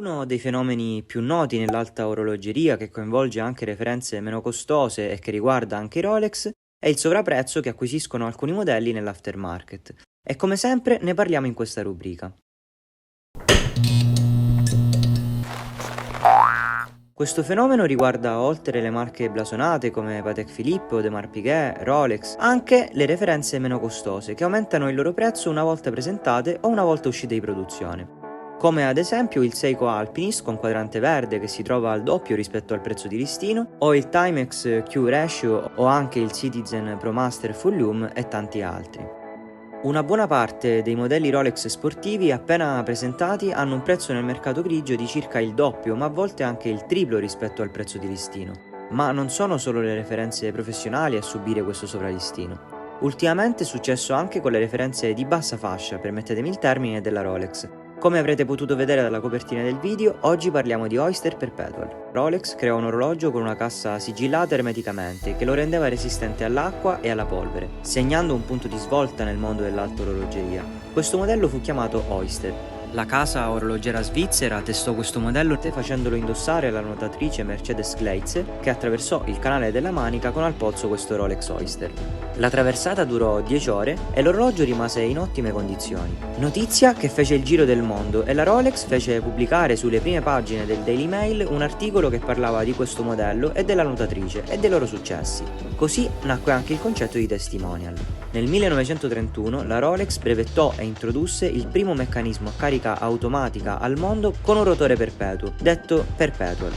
Uno dei fenomeni più noti nell'alta orologeria, che coinvolge anche referenze meno costose e che riguarda anche i Rolex, è il sovrapprezzo che acquisiscono alcuni modelli nell'aftermarket. E come sempre ne parliamo in questa rubrica. Questo fenomeno riguarda, oltre le marche blasonate come Patek Philippe, Audemars Piguet, Rolex, anche le referenze meno costose, che aumentano il loro prezzo una volta presentate o una volta uscite di produzione. Come ad esempio il Seiko Alpinist con quadrante verde che si trova al doppio rispetto al prezzo di listino, o il Timex Q Ratio o anche il Citizen ProMaster Full Lume e tanti altri. Una buona parte dei modelli Rolex sportivi appena presentati hanno un prezzo nel mercato grigio di circa il doppio, ma a volte anche il triplo rispetto al prezzo di listino. Ma non sono solo le referenze professionali a subire questo sovralistino. Ultimamente è successo anche con le referenze di bassa fascia, permettetemi il termine, della Rolex. Come avrete potuto vedere dalla copertina del video, oggi parliamo di Oyster Perpetual. Rolex creò un orologio con una cassa sigillata ermeticamente che lo rendeva resistente all'acqua e alla polvere, segnando un punto di svolta nel mondo dell'alta orologeria. Questo modello fu chiamato Oyster. La casa orologera svizzera testò questo modello facendolo indossare alla nuotatrice Mercedes Gleitze, che attraversò il canale della Manica con al polso questo Rolex Oyster. La traversata durò 10 ore e l'orologio rimase in ottime condizioni. Notizia che fece il giro del mondo e la Rolex fece pubblicare sulle prime pagine del Daily Mail un articolo che parlava di questo modello e della nuotatrice e dei loro successi. Così nacque anche il concetto di testimonial. Nel 1931 la Rolex brevettò e introdusse il primo meccanismo a carica automatica al mondo con un rotore perpetuo, detto Perpetual.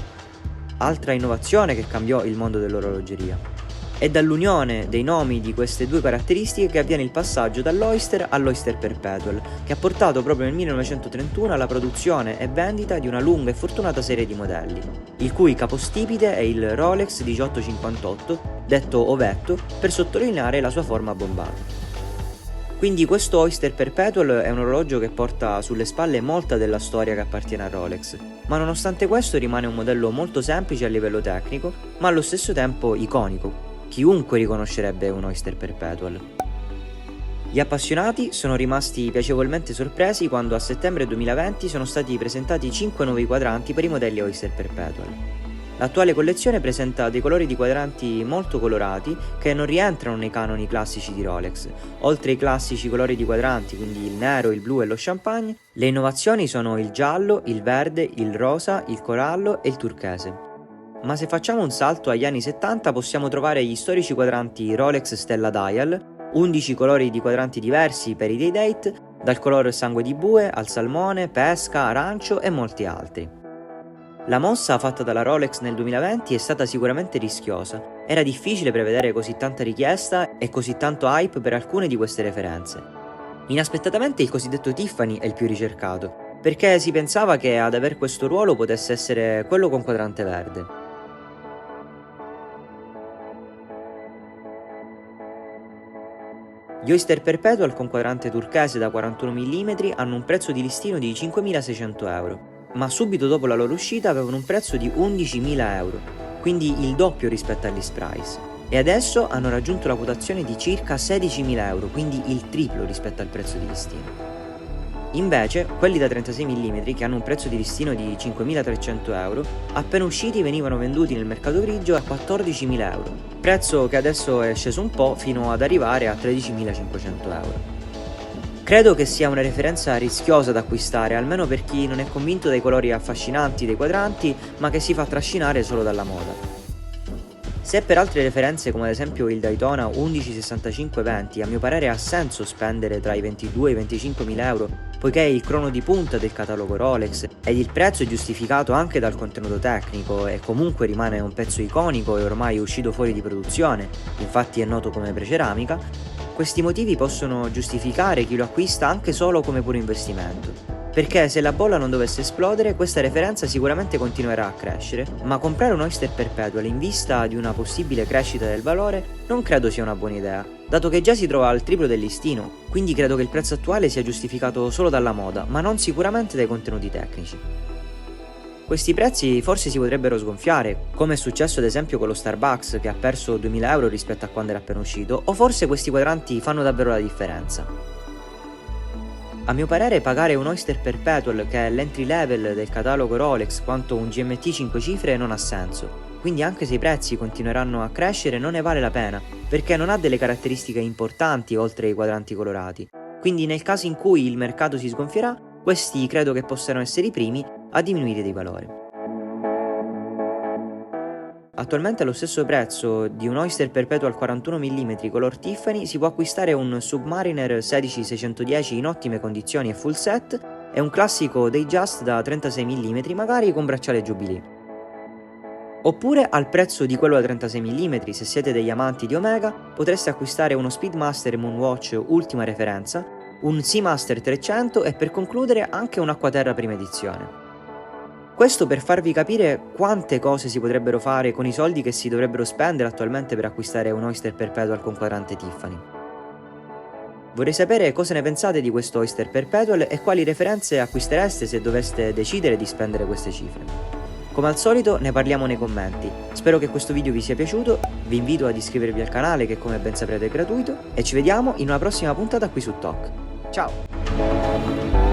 Altra innovazione che cambiò il mondo dell'orologeria. È dall'unione dei nomi di queste due caratteristiche che avviene il passaggio dall'Oyster all'Oyster Perpetual, che ha portato proprio nel 1931 alla produzione e vendita di una lunga e fortunata serie di modelli, il cui capostipite è il Rolex 1858, detto ovetto, per sottolineare la sua forma bombata. Quindi questo Oyster Perpetual è un orologio che porta sulle spalle molta della storia che appartiene a Rolex, ma nonostante questo rimane un modello molto semplice a livello tecnico, ma allo stesso tempo iconico. Chiunque riconoscerebbe un Oyster Perpetual. Gli appassionati sono rimasti piacevolmente sorpresi quando a settembre 2020 sono stati presentati 5 nuovi quadranti per i modelli Oyster Perpetual. L'attuale collezione presenta dei colori di quadranti molto colorati che non rientrano nei canoni classici di Rolex. Oltre ai classici colori di quadranti, quindi il nero, il blu e lo champagne, le innovazioni sono il giallo, il verde, il rosa, il corallo e il turchese. Ma se facciamo un salto agli anni 70 possiamo trovare gli storici quadranti Rolex Stella Dial, 11 colori di quadranti diversi per i day date, dal colore sangue di bue al salmone, pesca, arancio e molti altri. La mossa fatta dalla Rolex nel 2020 è stata sicuramente rischiosa. Era difficile prevedere così tanta richiesta e così tanto hype per alcune di queste referenze. Inaspettatamente il cosiddetto Tiffany è il più ricercato, perché si pensava che ad aver questo ruolo potesse essere quello con quadrante verde. Gli Oyster Perpetual con quadrante turchese da 41 mm hanno un prezzo di listino di 5.600 euro, ma subito dopo la loro uscita avevano un prezzo di 11.000 euro, quindi il doppio rispetto al list price, e adesso hanno raggiunto la quotazione di circa 16.000 euro, quindi il triplo rispetto al prezzo di listino. Invece, quelli da 36 mm, che hanno un prezzo di listino di 5.300 euro, appena usciti venivano venduti nel mercato grigio a 14.000 euro, prezzo che adesso è sceso un po' fino ad arrivare a 13.500 euro. Credo che sia una referenza rischiosa da acquistare, almeno per chi non è convinto dai colori affascinanti dei quadranti, ma che si fa trascinare solo dalla moda. Se per altre referenze come ad esempio il Daytona 116520 a mio parere ha senso spendere tra i 22 e i 25.000 euro, poiché è il crono di punta del catalogo Rolex ed il prezzo è giustificato anche dal contenuto tecnico e comunque rimane un pezzo iconico e ormai uscito fuori di produzione, infatti è noto come preceramica, questi motivi possono giustificare chi lo acquista anche solo come puro investimento. Perché se la bolla non dovesse esplodere, questa referenza sicuramente continuerà a crescere, ma comprare un Oyster Perpetual in vista di una possibile crescita del valore non credo sia una buona idea, dato che già si trova al triplo del listino, quindi credo che il prezzo attuale sia giustificato solo dalla moda, ma non sicuramente dai contenuti tecnici. Questi prezzi forse si potrebbero sgonfiare, come è successo ad esempio con lo Starbucks che ha perso 2.000 euro rispetto a quando era appena uscito, o forse questi quadranti fanno davvero la differenza. A mio parere pagare un Oyster Perpetual, che è l'entry level del catalogo Rolex, quanto un GMT 5 cifre non ha senso. Quindi anche se i prezzi continueranno a crescere non ne vale la pena, perché non ha delle caratteristiche importanti oltre ai quadranti colorati. Quindi nel caso in cui il mercato si sgonfierà, questi credo che possano essere i primi a diminuire di valore. Attualmente allo stesso prezzo di un Oyster Perpetual 41 mm color Tiffany si può acquistare un Submariner 16610 in ottime condizioni e full set e un classico Datejust da 36 mm magari con bracciale Jubilee. Oppure al prezzo di quello da 36 mm, se siete degli amanti di Omega, potreste acquistare uno Speedmaster Moonwatch ultima referenza, un Seamaster 300 e per concludere anche un Acquaterra prima edizione. Questo per farvi capire quante cose si potrebbero fare con i soldi che si dovrebbero spendere attualmente per acquistare un Oyster Perpetual con quadrante Tiffany. Vorrei sapere cosa ne pensate di questo Oyster Perpetual e quali referenze acquistereste se doveste decidere di spendere queste cifre. Come al solito ne parliamo nei commenti. Spero che questo video vi sia piaciuto, vi invito ad iscrivervi al canale che come ben saprete è gratuito e ci vediamo in una prossima puntata qui su TOC. Ciao!